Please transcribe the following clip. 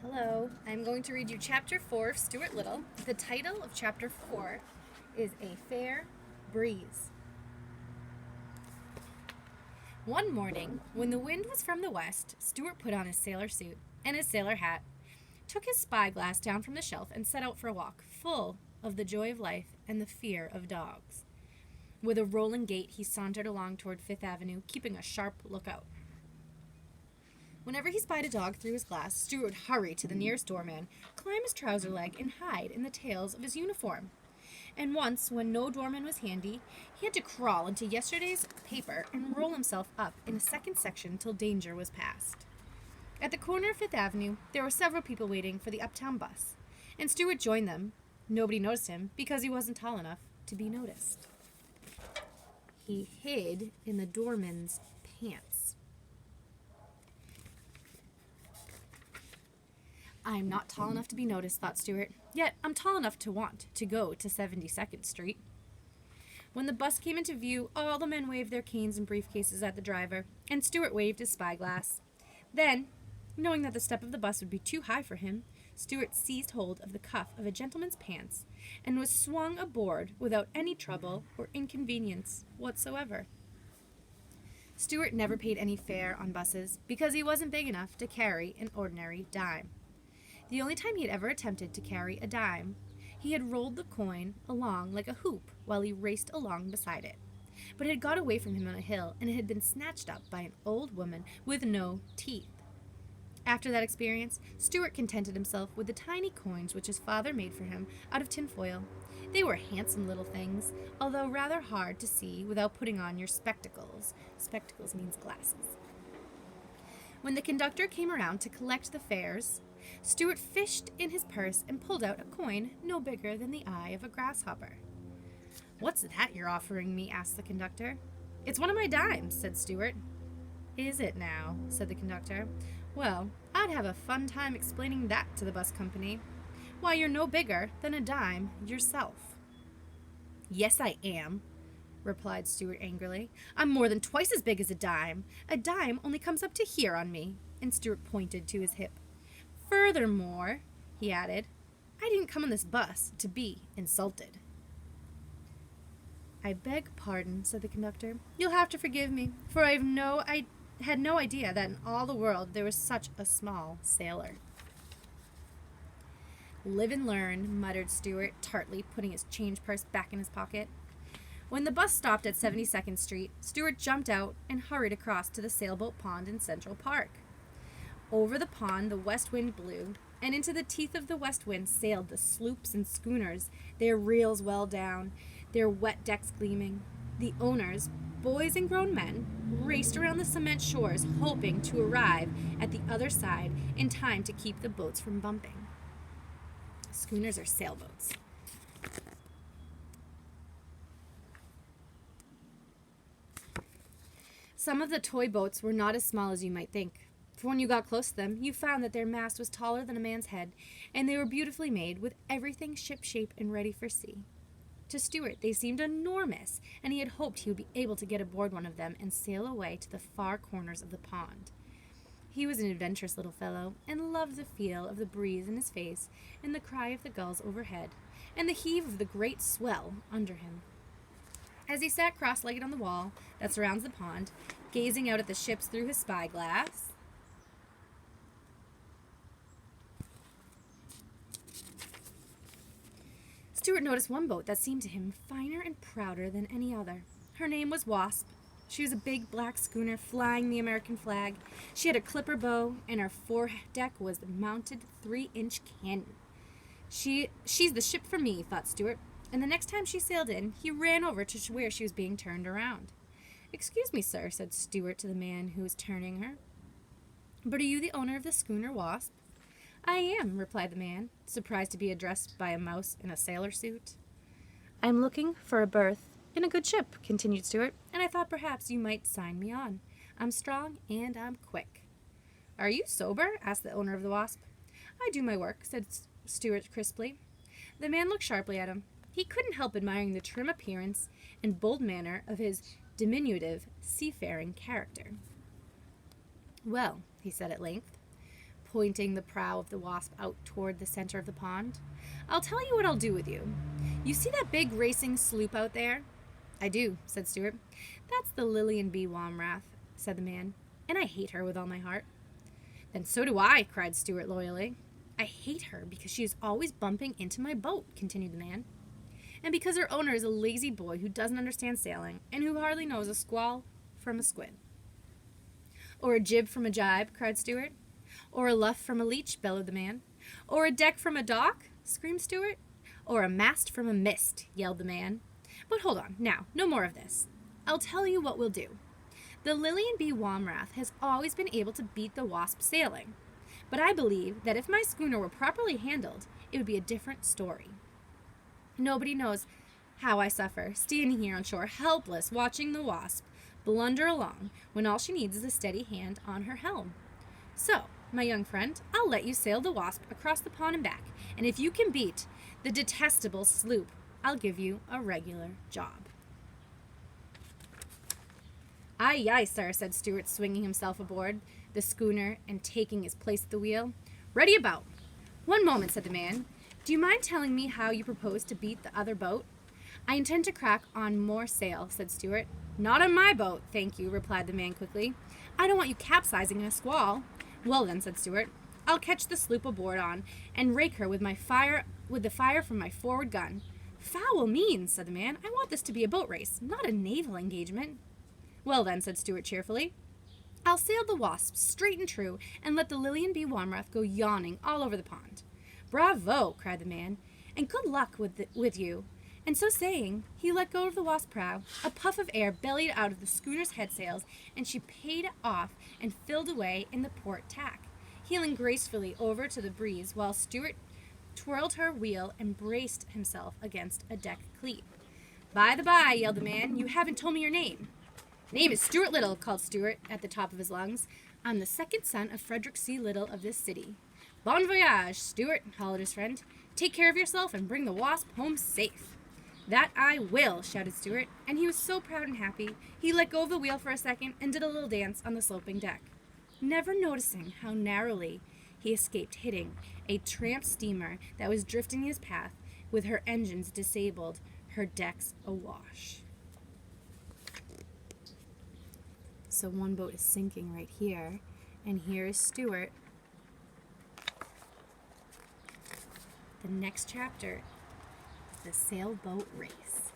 Hello, I'm going to read you Chapter 4 of Stuart Little. The title of Chapter 4 is A Fair Breeze. One morning, when the wind was from the west, Stuart put on his sailor suit and his sailor hat, took his spyglass down from the shelf, and set out for a walk, full of the joy of life and the fear of dogs. With a rolling gait, he sauntered along toward Fifth Avenue, keeping a sharp lookout. Whenever he spied a dog through his glass, Stuart would hurry to the nearest doorman, climb his trouser leg, and hide in the tails of his uniform. And once, when no doorman was handy, he had to crawl into yesterday's paper and roll himself up in a second section till danger was past. At the corner of Fifth Avenue, there were several people waiting for the uptown bus, and Stuart joined them. Nobody noticed him because he wasn't tall enough to be noticed. He hid in the doorman's pants. I'm not tall enough to be noticed, thought Stuart, yet I'm tall enough to want to go to 72nd Street. When the bus came into view, all the men waved their canes and briefcases at the driver, and Stuart waved his spyglass. Then, knowing that the step of the bus would be too high for him, Stuart seized hold of the cuff of a gentleman's pants and was swung aboard without any trouble or inconvenience whatsoever. Stuart never paid any fare on buses because he wasn't big enough to carry an ordinary dime. The only time he had ever attempted to carry a dime, he had rolled the coin along like a hoop while he raced along beside it. But it had got away from him on a hill, and it had been snatched up by an old woman with no teeth. After that experience, Stuart contented himself with the tiny coins which his father made for him out of tinfoil. They were handsome little things, although rather hard to see without putting on your spectacles. Spectacles means glasses. When the conductor came around to collect the fares, Stuart fished in his purse and pulled out a coin no bigger than the eye of a grasshopper. "What's that you're offering me?" asked the conductor. "It's one of my dimes," said Stuart. "Is it now?" said the conductor. "Well, I'd have a fun time explaining that to the bus company. Why, you're no bigger than a dime yourself." "Yes, I am," replied Stuart angrily. "I'm more than twice as big as a dime. A dime only comes up to here on me," and Stuart pointed to his hip. "Furthermore," he added, "I didn't come on this bus to be insulted." "I beg pardon," said the conductor. "You'll have to forgive me, for I had no idea that in all the world there was such a small sailor." "Live and learn," muttered Stuart tartly, putting his change purse back in his pocket. When the bus stopped at 72nd Street, Stuart jumped out and hurried across to the sailboat pond in Central Park. Over the pond the west wind blew, and into the teeth of the west wind sailed the sloops and schooners, their reels well down, their wet decks gleaming. The owners, boys and grown men, raced around the cement shores, hoping to arrive at the other side in time to keep the boats from bumping. Schooners are sailboats. Some of the toy boats were not as small as you might think. For when you got close to them, you found that their mast was taller than a man's head, and they were beautifully made, with everything ship-shape and ready for sea. To Stuart, they seemed enormous, and he had hoped he would be able to get aboard one of them and sail away to the far corners of the pond. He was an adventurous little fellow, and loved the feel of the breeze in his face, and the cry of the gulls overhead, and the heave of the great swell under him. As he sat cross-legged on the wall that surrounds the pond, gazing out at the ships through his spyglass, Stuart noticed one boat that seemed to him finer and prouder than any other. Her name was Wasp. She was a big black schooner flying the American flag. She had a clipper bow, and her foredeck was a mounted 3-inch cannon. She's the ship for me, thought Stuart, and the next time she sailed in, he ran over to where she was being turned around. "Excuse me, sir," said Stuart to the man who was turning her, "but are you the owner of the schooner Wasp?" "I am," replied the man, surprised to be addressed by a mouse in a sailor suit. "I'm looking for a berth in a good ship," continued Stuart, "and I thought perhaps you might sign me on. I'm strong and I'm quick." "Are you sober?" asked the owner of the Wasp. "I do my work," said Stuart crisply. The man looked sharply at him. He couldn't help admiring the trim appearance and bold manner of his diminutive, seafaring character. "Well," he said at length, pointing the prow of the Wasp out toward the center of the pond. "I'll tell you what I'll do with you. You see that big racing sloop out there?" "I do," said Stuart. "That's the Lillian B. Womrath," said the man, "and I hate her with all my heart." "Then so do I," cried Stuart loyally. "I hate her because she is always bumping into my boat," continued the man. "And because her owner is a lazy boy who doesn't understand sailing and who hardly knows a squall from a squid." "Or a jib from a jibe," cried Stuart. "Or a luff from a leech," bellowed the man. "Or a deck from a dock," screamed Stuart. "Or a mast from a mist," yelled the man. "But hold on, now, no more of this. I'll tell you what we'll do. The Lillian B. Womrath has always been able to beat the Wasp sailing, but I believe that if my schooner were properly handled, it would be a different story. Nobody knows how I suffer, standing here on shore, helpless, watching the Wasp blunder along when all she needs is a steady hand on her helm. So, my young friend, I'll let you sail the Wasp across the pond and back, and if you can beat the detestable sloop, I'll give you a regular job." "Aye, aye, sir," said Stuart, swinging himself aboard the schooner and taking his place at the wheel. "Ready about." "One moment," said the man. "Do you mind telling me how you propose to beat the other boat?" "I intend to crack on more sail," said Stuart. "Not on my boat, thank you," replied the man quickly. "I don't want you capsizing in a squall." "Well then," said Stuart, "I'll catch the sloop aboard on and rake her with the fire from my forward gun." "Foul means," said the man. "I want this to be a boat race, not a naval engagement." "Well then," said Stuart cheerfully, "I'll sail the Wasp straight and true and let the Lillian B. Womrath go yawning all over the pond." "Bravo!" cried the man, "and good luck with you." And so saying, he let go of the Wasp prow. A puff of air bellied out of the schooner's head sails, and she paid off and filled away in the port tack, heeling gracefully over to the breeze while Stuart twirled her wheel and braced himself against a deck cleat. "By the by," yelled the man, "you haven't told me your name." "Name is Stuart Little," called Stuart at the top of his lungs. "I'm the second son of Frederick C. Little of this city." "Bon voyage, Stuart," hollered his friend. "Take care of yourself and bring the Wasp home safe." "That I will," shouted Stuart, and he was so proud and happy, he let go of the wheel for a second and did a little dance on the sloping deck, never noticing how narrowly he escaped hitting a tramp steamer that was drifting his path with her engines disabled, her decks awash. So one boat is sinking right here, and here is Stuart. The next chapter is the sailboat race.